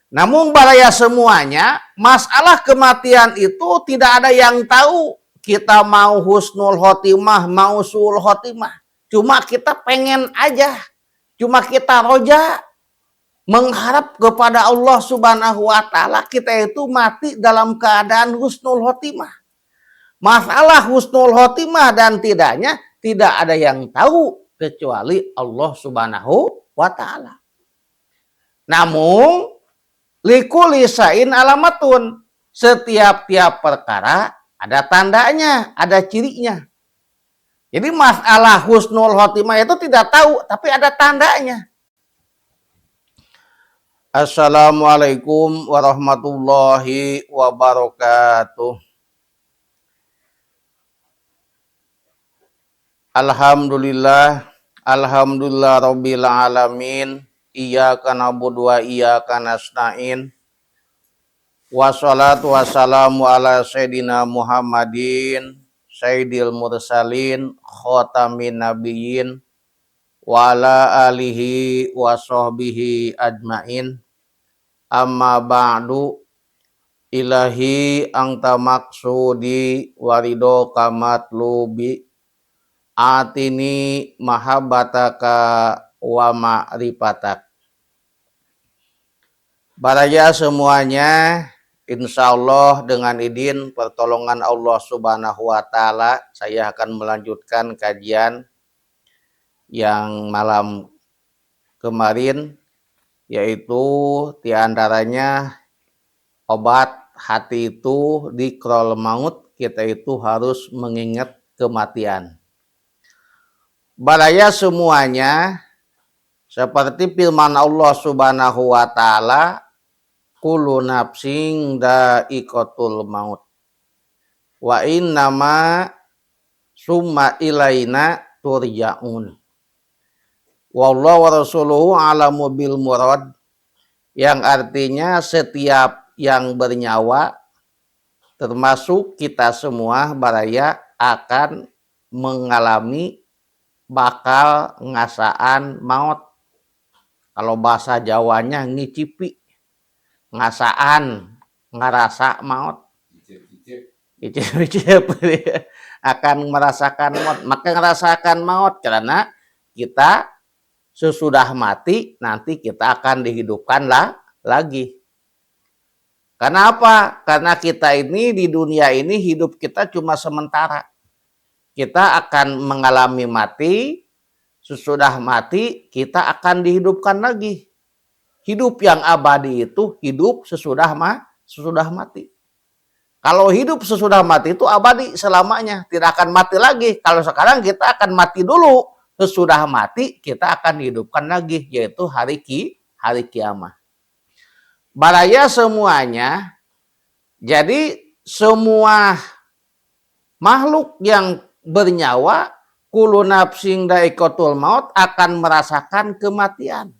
Namun baraya semuanya, masalah kematian itu tidak ada yang tahu. Kita mau husnul khotimah, mau suul khotimah. Cuma kita pengen aja. Cuma kita roja mengharap kepada Allah Subhanahu wa taala kita itu mati dalam keadaan husnul khotimah. Masalah husnul khotimah dan tidaknya tidak ada yang tahu kecuali Allah Subhanahu wa taala. Namun likuli sain alamatun, setiap-tiap perkara ada tandanya, ada cirinya. Jadi masalah husnul khotimah itu tidak tahu, tapi ada tandanya. Assalamualaikum warahmatullahi wabarakatuh. Alhamdulillah rabbil alamin. Iyyaka na'budu wa iyyaka nasta'in. Wassalatu wassalamu ala sayyidina Muhammadin sayyidil mursalin khatamin nabiyyin wa ala alihi wa sahbihi ajmain. Amma ba'du, ilahi anta maksudi warido kamatlubi atini mahabbataka wa ma'rifatak. Baraya semuanya, insya Allah dengan izin pertolongan Allah Subhanahu wa taala, saya akan melanjutkan kajian yang malam kemarin, yaitu diantaranya obat hati itu di krol maut, kita itu harus mengingat kematian. Baraya semuanya, seperti firman Allah Subhanahu wa taala, kullu nafsin dha'iqatul maut wa innama summa ilaina turja'un. Wallahu wa rasuluhu alamu bil murad, yang artinya setiap yang bernyawa termasuk kita semua baraya akan mengalami bakal ngasaan maut. Kalau bahasa Jawanya ngicipi, ngasaan, ngerasa maut. Icip-icip akan merasakan maut. Maka ngerasakan maut karena kita sesudah mati nanti kita akan dihidupkan lagi. Karena apa? Karena kita ini di dunia ini hidup kita cuma sementara. Kita akan mengalami mati, sesudah mati kita akan dihidupkan lagi. Hidup yang abadi itu hidup sesudah mati. Kalau hidup sesudah mati itu abadi selamanya, tidak akan mati lagi. Kalau sekarang kita akan mati dulu. Sesudah mati kita akan dihidupkan lagi, yaitu hari kiamat. Baraya semuanya, jadi semua makhluk yang bernyawa, kullu nafsin dha'iqatul maut, akan merasakan kematian.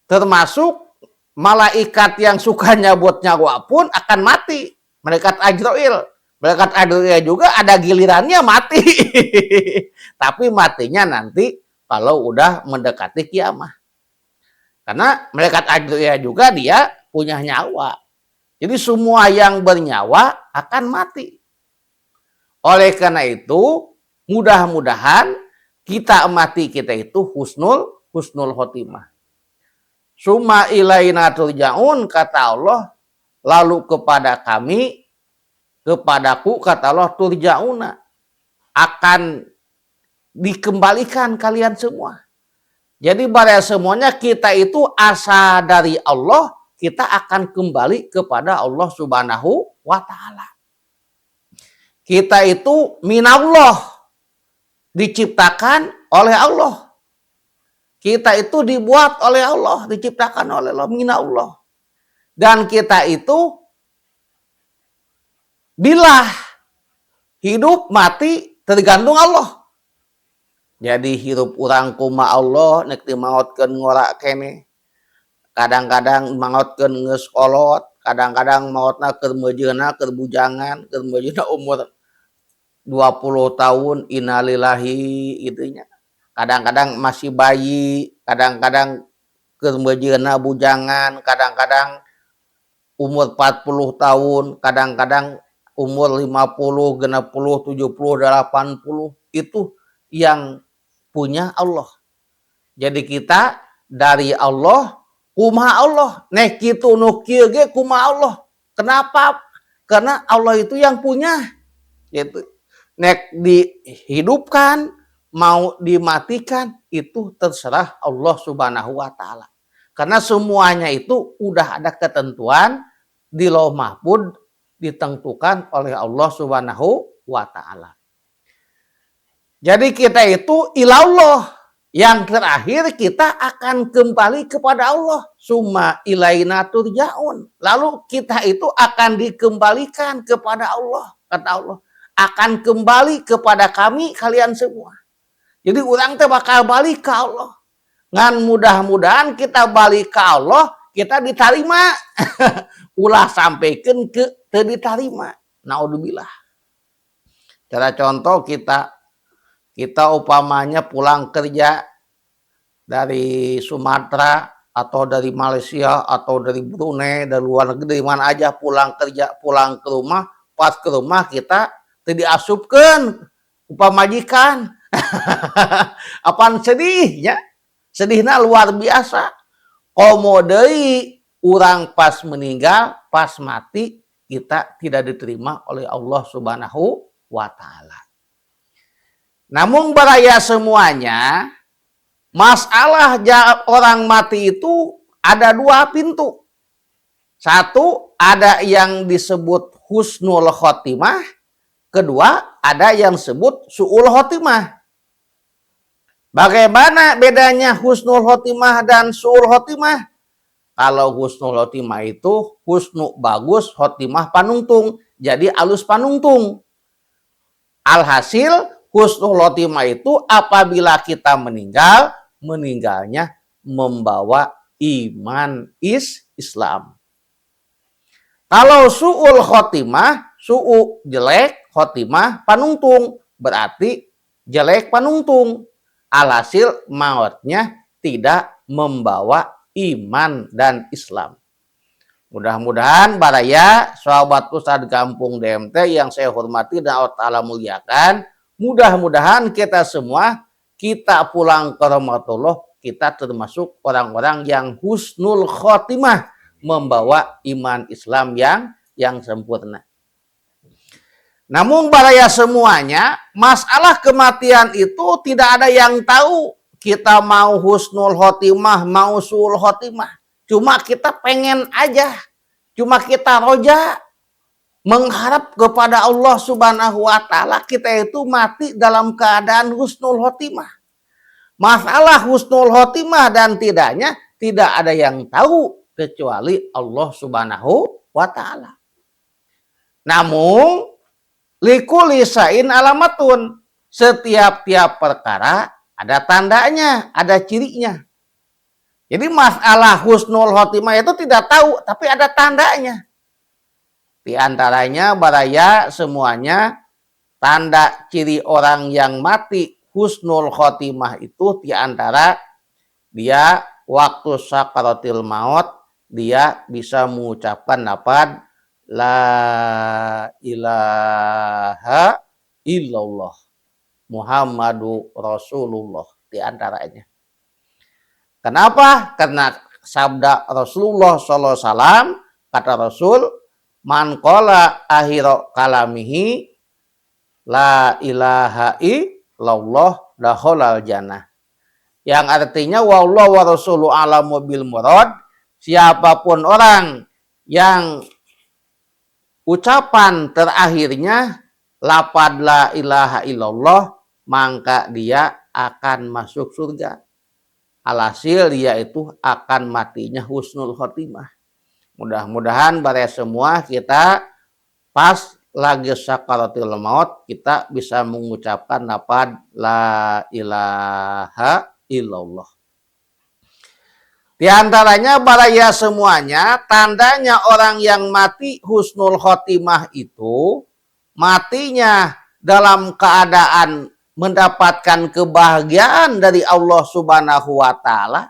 Termasuk malaikat yang suka nyabut nyawa pun akan mati. Malaikat Ajrail. Malaikat Ajrail juga ada gilirannya mati. Tapi matinya nanti kalau udah mendekati kiamat. Karena malaikat Ajrail juga dia punya nyawa. Jadi semua yang bernyawa akan mati. Oleh karena itu, mudah-mudahan kita mati kita itu husnul khotimah. Summa ilaina turja'un, kata Allah, lalu kepada kami, kepadaku, kata Allah, turja'una, akan dikembalikan kalian semua. Jadi pada semuanya kita itu asa dari Allah, kita akan kembali kepada Allah Subhanahu wa taala. Kita itu minallah, diciptakan oleh Allah. Kita itu dibuat oleh Allah, diciptakan oleh Allah, minallah. Dan kita itu bila hidup mati tergantung Allah. Jadi hidup urang kuma Allah, nek dimaotkeun ngorak kene. Kadang-kadang maotkeun geus kolot, kadang-kadang maotna keur meujeuhna, keur bujangan, keur meujeuhna umur 20 tahun, innalillahi itunya. Kadang-kadang masih bayi, kadang-kadang kemudian bujangan, kadang-kadang umur 40 tahun, kadang-kadang umur 50, 60, 70, 80, itu yang punya Allah. Jadi kita dari Allah, kumaha Allah. Nek kitu nu kieu ge kumaha Allah. Kenapa? Karena Allah itu yang punya. Gitu. Nek dihidupkan, mau dimatikan, itu terserah Allah Subhanahu wa Ta'ala. Karena semuanya itu udah ada ketentuan di Lauh Mahfuz, ditentukan oleh Allah Subhanahu wa Ta'ala. Jadi kita itu ilallah. Yang terakhir kita akan kembali kepada Allah. Summa ilaina turja'un. Lalu kita itu akan dikembalikan kepada Allah. Kata Allah, akan kembali kepada kami kalian semua. Jadi orang teh bakal balik ke Allah. Ngan mudah-mudahan kita balik ke Allah, kita diterima. Ulah sampaikan ke diterima. Naudzubillah. Cara contoh kita upamanya pulang kerja dari Sumatera atau dari Malaysia atau dari Brunei, dari luar negeri, dari mana aja pulang kerja, pulang ke rumah, pas ke rumah kita diasupkan upamajikan. Apaan sedihnya? Sedihnya luar biasa. Komodei orang pas meninggal, pas mati, kita tidak diterima oleh Allah Subhanahu wa Ta'ala. Namun baraya semuanya, masalah orang mati itu ada dua pintu. Satu, ada yang disebut husnul khotimah. Kedua, ada yang disebut su'ul khotimah. Bagaimana bedanya husnul khotimah dan su'ul khotimah? Kalau husnul khotimah itu husnu bagus, khotimah panungtung. Jadi alus panungtung. Alhasil husnul khotimah itu apabila kita meninggal, meninggalnya membawa iman Islam. Kalau su'ul khotimah, su'u jelek, khotimah panungtung, berarti jelek panungtung. Alhasil mautnya tidak membawa iman dan Islam. Mudah-mudahan baraya sahabat Ustadz Kampung DMT yang saya hormati dan Allah Ta'ala muliakan, mudah-mudahan kita semua, kita pulang ke rahmatullah, kita termasuk orang-orang yang husnul khotimah, membawa iman Islam yang sempurna. Namun baraya semuanya, masalah kematian itu tidak ada yang tahu. Kita mau husnul khotimah, mau su'ul khotimah. Cuma kita pengen aja. Cuma kita roja. Mengharap kepada Allah Subhanahu wa Ta'ala, kita itu mati dalam keadaan husnul khotimah. Masalah husnul khotimah dan tidaknya, tidak ada yang tahu kecuali Allah Subhanahu wa Ta'ala. Namun, likuli sain alamatun. Setiap-tiap perkara ada tandanya, ada cirinya. Jadi masalah husnul khotimah itu tidak tahu, tapi ada tandanya. Di antaranya baraya semuanya tanda ciri orang yang mati husnul khotimah itu di antara dia waktu sakaratil maut dia bisa mengucapkan lafaz la ilaha illallah Muhammadu Rasulullah di antaranya. Kenapa? Karena sabda Rasulullah SAW, kata Rasul, man qala akhira kalamihi la ilaha illallah dakhalal jannah. Yang artinya wallahu wa rasulu alamu bil murad, siapapun orang yang ucapan terakhirnya lafaz la ilaha illallah, maka dia akan masuk surga. Alhasil dia itu akan matinya husnul khotimah. Mudah-mudahan baraya semua kita pas lagi sakaratul maut kita bisa mengucapkan lafaz la ilaha illallah. Di antaranya baraya semuanya tandanya orang yang mati husnul khotimah itu matinya dalam keadaan mendapatkan kebahagiaan dari Allah Subhanahu wa Ta'ala,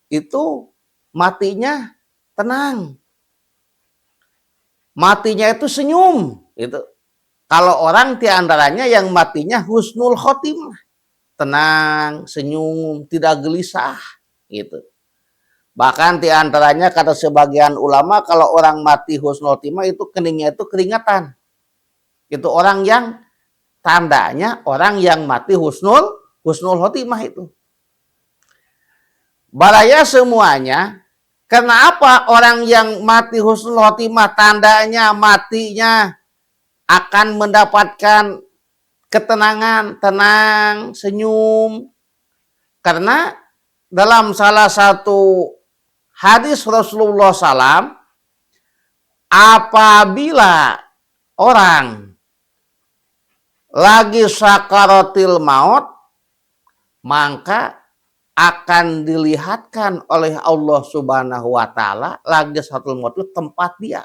itu matinya tenang. Matinya itu senyum. Itu. Kalau orang di antaranya yang matinya husnul khotimah. Tenang, senyum, tidak gelisah. Gitu. Bahkan di antaranya kata sebagian ulama kalau orang mati husnul khotimah itu keningnya itu keringatan. Itu orang yang tandanya orang yang mati husnul khotimah itu. Balaya semuanya, kenapa orang yang mati husnul khotimah tandanya matinya akan mendapatkan ketenangan, tenang, senyum. Karena dalam salah satu hadis Rasulullah SAW, apabila orang lagi sakaratil maut, maka akan dilihatkan oleh Allah Subhanahu wa taala lagi sakaratil maut itu tempat dia.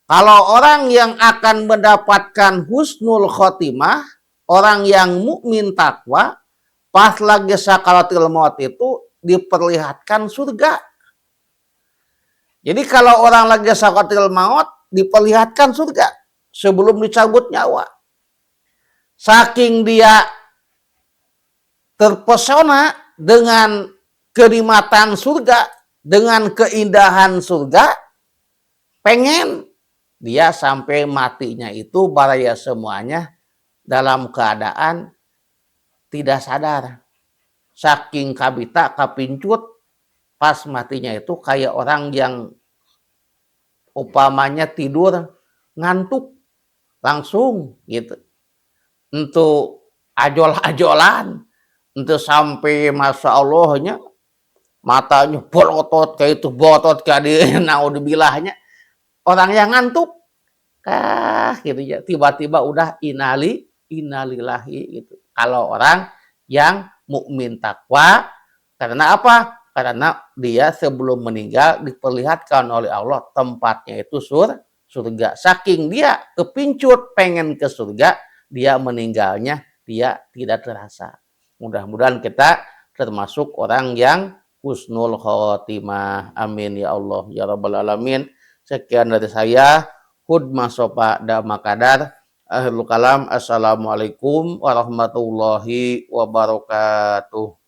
Kalau orang yang akan mendapatkan husnul khotimah, orang yang mukmin takwa, pas lagi sakaratil maut itu diperlihatkan surga. Jadi kalau orang lagi sakaratil maut diperlihatkan surga sebelum dicabut nyawa. Saking dia terpesona dengan kenikmatan surga, dengan keindahan surga, pengen dia sampai matinya itu baraya semuanya dalam keadaan tidak sadar. Saking kabita kapincut, pas matinya itu kayak orang yang upamanya tidur ngantuk langsung gitu. Untuk ajol-ajolan, untuk sampai Masya Allahnya matanya bolotot kayak itu, botot kayak di naudzubilahnya. Orang yang ngantuk, gitu ya, tiba-tiba udah innalillahi gitu. Kalau orang yang mukmin takwa, karena apa? Karena dia sebelum meninggal diperlihatkan oleh Allah tempatnya itu surga. Saking dia kepincut pengen ke surga, dia meninggalnya dia tidak terasa. Mudah-mudahan kita termasuk orang yang husnul khotimah. Amin ya Allah ya rabbal alamin. Sekian dari saya, Hudma Sopa Dama Kadar, Ahlul Kalam. Assalamualaikum warahmatullahi wabarakatuh.